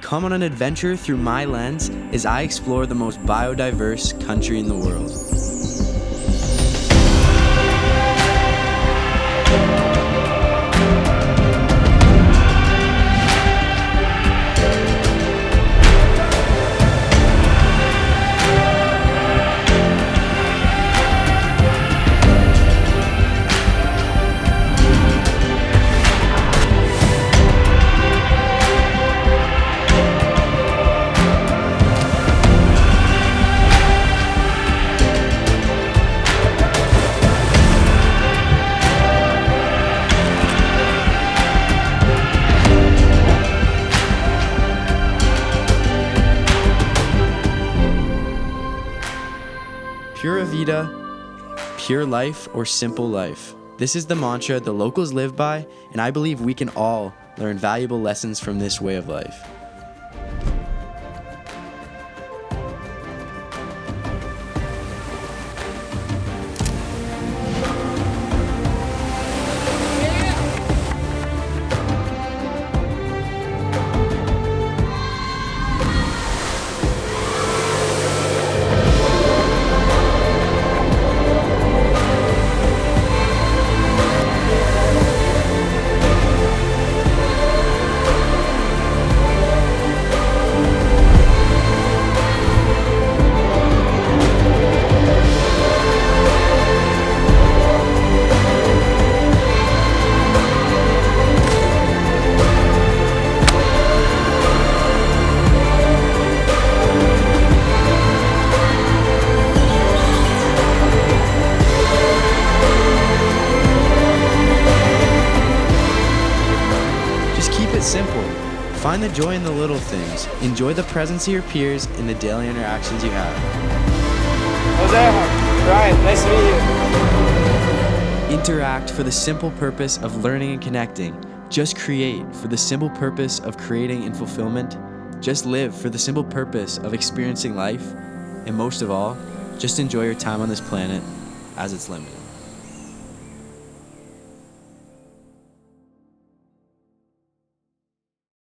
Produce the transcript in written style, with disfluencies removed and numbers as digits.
Come on an adventure through my lens as I explore the most biodiverse country in the world. Pura vida, pure life, or simple life. This is the mantra the locals live by, and I believe we can all learn valuable lessons from this way of life. Keep it simple. Find the joy in the little things. Enjoy the presence of your peers and the daily interactions you have. Jose, Brian, nice to meet you. Interact for the simple purpose of learning and connecting. Just create for the simple purpose of creating and fulfillment. Just live for the simple purpose of experiencing life. And most of all, just enjoy your time on this planet as it's limited.